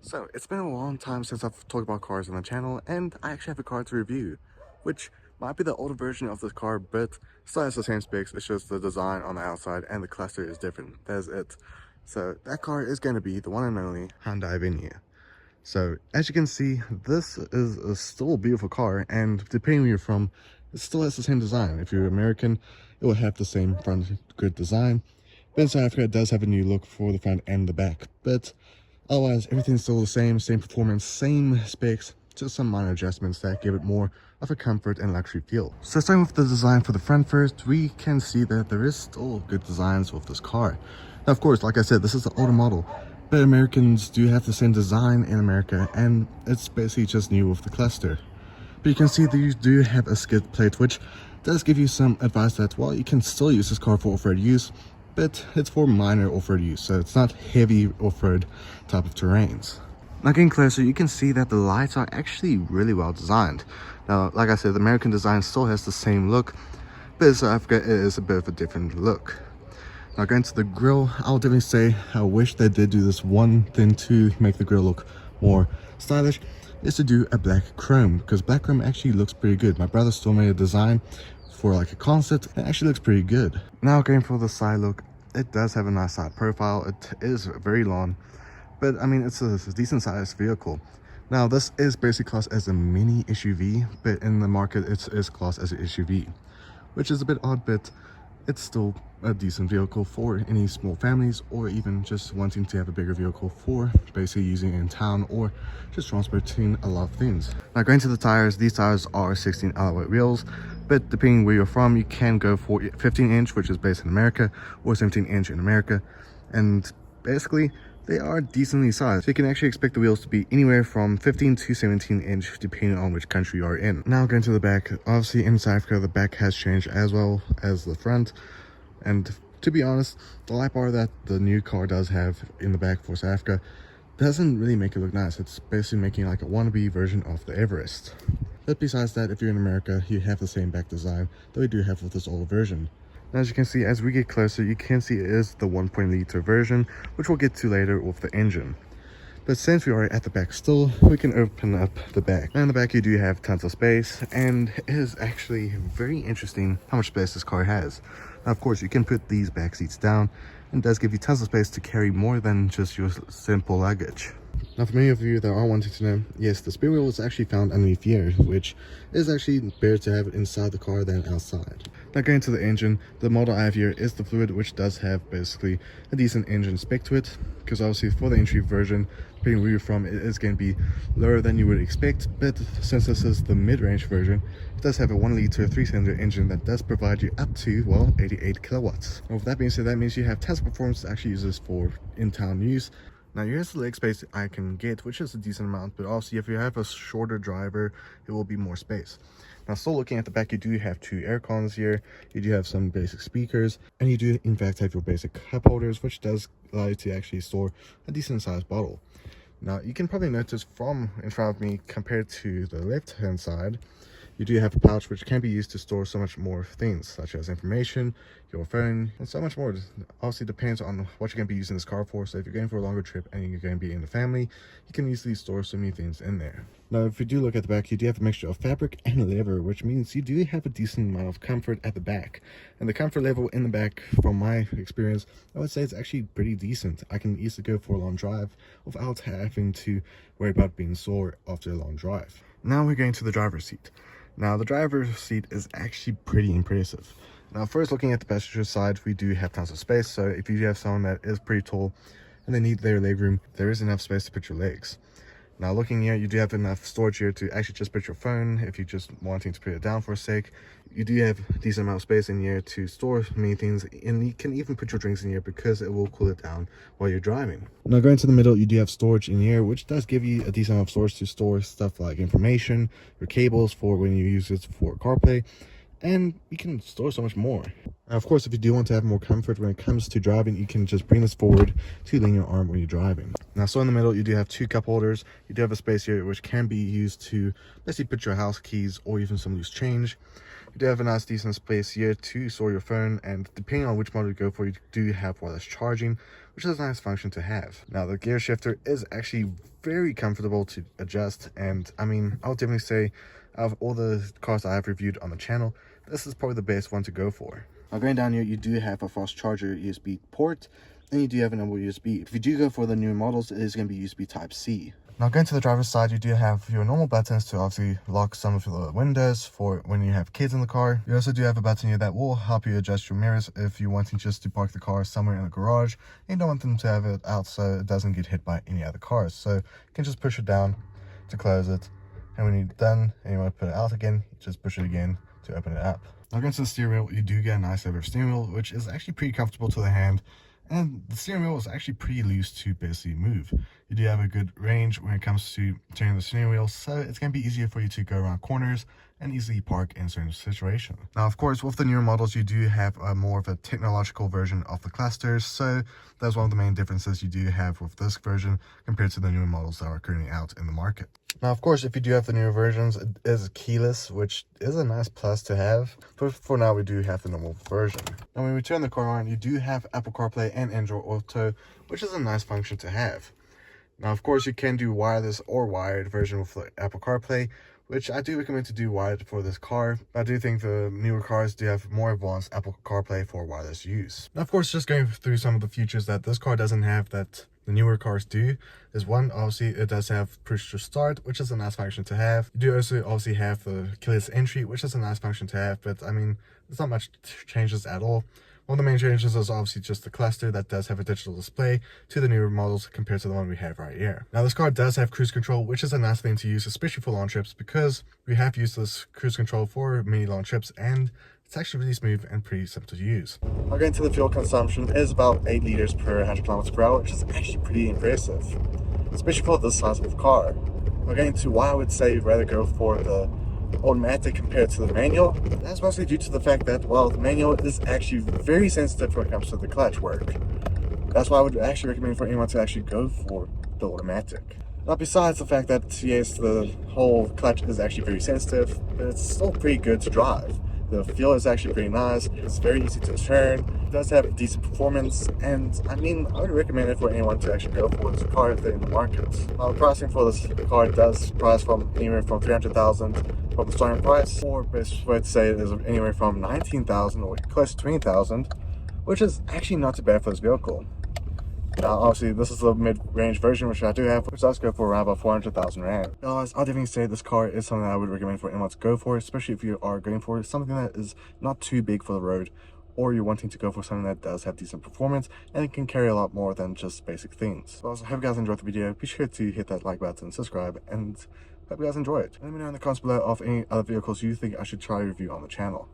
So, it's been a long time since I've talked about cars on the channel, and I actually have a car to review, which might be the older version of this car, but still has the same specs. It's just the design on the outside and the cluster is different. That's it. So, that car is going to be the one and only Hyundai Venue. So, as you can see, this is still a beautiful car, and depending where you're from, it still has the same design. If you're American, it will have the same front grid design. But in South Africa, it does have a new look for the front and the back, but otherwise, everything's still the same performance, same specs, just some minor adjustments that give it more of a comfort and luxury feel. So starting with the design for the front first, we can see that there is still good designs with this car. Now, of course, like I said, this is the older model, but Americans do have the same design in America, and it's basically just new with the cluster. But you can see that you do have a skid plate, which does give you some advice that, well, you can still use this car for off-road use, but it's for minor off-road use, so it's not heavy off-road type of terrains. Now getting closer, you can see that the lights are actually really well designed. Now, like I said, the American design still has the same look, but in South Africa it is a bit of a different look. Now going to the grille, I'll definitely say I wish they did do this one thing to make the grille look more stylish, is to do a black chrome, because black chrome actually looks pretty good. My brother still made a design for like a concept, it actually looks pretty good. Now going for the side look, it does have a nice side profile. It is very long, but I mean, it's a decent sized vehicle. Now this is basically classed as a mini SUV, but in the market it is classed as an SUV, which is a bit odd, but it's still a decent vehicle for any small families, or even just wanting to have a bigger vehicle for basically using it in town or just transporting a lot of things. Now going to the tires, these tires are 16 alloy wheels, but depending where you're from, you can go for 15-inch, which is based in America, or 17-inch in America, and basically they are decently sized. So you can actually expect the wheels to be anywhere from 15 to 17-inch depending on which country you are in. Now going to the back, obviously in South Africa the back has changed as well as the front, and to be honest, the light bar that the new car does have in the back for South Africa doesn't really make it look nice. It's basically making like a wannabe version of the Everest. But besides that, if you're in America, you have the same back design that we do have with this older version. Now, as you can see, as we get closer, you can see it is the 1.0-liter version, which we'll get to later with the engine. But since we are at the back still, we can open up the back. Now in the back you do have tons of space, and it is actually very interesting how much space this car has. Now of course you can put these back seats down, and it does give you tons of space to carry more than just your simple luggage. Now for many of you that are wanting to know, yes, the spare wheel is actually found underneath here, which is actually better to have it inside the car than outside. Now going to the engine, the model I have here is the Fluid, which does have basically a decent engine spec to it, because obviously for the entry version, depending where you're from, it is going to be lower than you would expect, but since this is the mid-range version, it does have a 1-liter 3-cylinder engine that does provide you up to, well, 88 kilowatts. Now with that being said, that means you have tons of performance to actually use this for in-town use. Now here's the leg space I can get, which is a decent amount, but also if you have a shorter driver, it will be more space. Now still looking at the back, you do have 2 air cons here, you do have some basic speakers, and you do in fact have your basic cup holders, which does allow you to actually store a decent sized bottle. Now you can probably notice from in front of me compared to the left hand side, you do have a pouch which can be used to store so much more things, such as information, your phone, and so much more. It obviously depends on what you're going to be using this car for. So if you're going for a longer trip and you're going to be in the family, you can easily store so many things in there. Now if you do look at the back, you do have a mixture of fabric and leather, which means you do have a decent amount of comfort at the back. And the comfort level in the back, from my experience, I would say it's actually pretty decent. I can easily go for a long drive without having to worry about being sore after a long drive. Now we're going to the driver's seat. Now the driver's seat is actually pretty impressive. Now first looking at the passenger side, we do have tons of space, so if you have someone that is pretty tall and they need their leg room, there is enough space to put your legs. Now looking here, you do have enough storage here to actually just put your phone if you're just wanting to put it down for a sec. You do have a decent amount of space in here to store many things, and you can even put your drinks in here because it will cool it down while you're driving. Now going to the middle, you do have storage in here, which does give you a decent amount of storage to store stuff like information, your cables for when you use it for CarPlay, and you can store so much more. Now, of course, if you do want to have more comfort when it comes to driving, you can just bring this forward to lean your arm when you're driving. Now, so in the middle, you do have two cup holders. You do have a space here which can be used to basically put your house keys or even some loose change. You do have a nice decent space here to store your phone, and depending on which model you go for, you do have wireless charging, which is a nice function to have. Now, the gear shifter is actually very comfortable to adjust, and I mean, I would definitely say out of all the cars I have reviewed on the channel, this is probably the best one to go for. Now, going down here, you do have a fast charger USB port, and you do have a normal USB. If you do go for the newer models, it is going to be USB Type-C. Now, going to the driver's side, you do have your normal buttons to obviously lock some of the windows for when you have kids in the car. You also do have a button here that will help you adjust your mirrors if you want just to park the car somewhere in the garage and you don't want them to have it out so it doesn't get hit by any other cars. So you can just push it down to close it, and when you're done and you want to put it out again, you just push it again to open it up. Now, going to the steering wheel, you do get a nice leather steering wheel, which is actually pretty comfortable to the hand. And the steering wheel is actually pretty loose to basically move. You do have a good range when it comes to turning the steering wheel, so it's going to be easier for you to go around corners and easily park in certain situations. Now, of course, with the newer models, you do have a more of a technological version of the clusters, so that's one of the main differences you do have with this version compared to the newer models that are currently out in the market. Now, of course, if you do have the newer versions, it is keyless, which is a nice plus to have, but for now we do have the normal version. Now, when we turn the car on, you do have Apple CarPlay and Android Auto, which is a nice function to have. Now, of course, you can do wireless or wired version with the Apple CarPlay, which I do recommend to do wired for this car. I do think the newer cars do have more advanced Apple CarPlay for wireless use. Now, of course, just going through some of the features that this car doesn't have that the newer cars do is one, obviously it does have push to start, which is a nice function to have. You do also obviously have the keyless entry, which is a nice function to have, but I mean, there's not much changes at all. One of the main changes is obviously just the cluster that does have a digital display to the newer models compared to the one we have right here. Now, this car does have cruise control, which is a nice thing to use, especially for long trips, because we have used this cruise control for many long trips and it's actually really smooth and pretty simple to use. Now, going to the fuel consumption is about 8 liters per 100 kilometers per hour, which is actually pretty impressive, especially for this size of car. Now, going to why I would say you'd rather go for the automatic compared to the manual, that's mostly due to the fact that, well, the manual is actually very sensitive when it comes to the clutch work. That's why I would actually recommend for anyone to actually go for the automatic. Now, besides the fact that, yes, the whole clutch is actually very sensitive, but it's still pretty good to drive. The feel is actually pretty nice, it's very easy to turn, it does have decent performance, and I mean, I would recommend it for anyone to actually go for this car if they're in the market. Now, the pricing for this car does price from anywhere from $300,000 from the starting price, or best way to say it is anywhere from $19,000 or close to $20,000, which is actually not too bad for this vehicle. Now, obviously, this is the mid-range version, which I do have, which does go for around about 400,000 Rand. Otherwise, I'll definitely say this car is something that I would recommend for anyone to go for, especially if you are going for something that is not too big for the road, or you're wanting to go for something that does have decent performance, and it can carry a lot more than just basic things. So, I hope you guys enjoyed the video. Be sure to hit that like button, subscribe, and hope you guys enjoy it. Let me know in the comments below of any other vehicles you think I should try to review on the channel.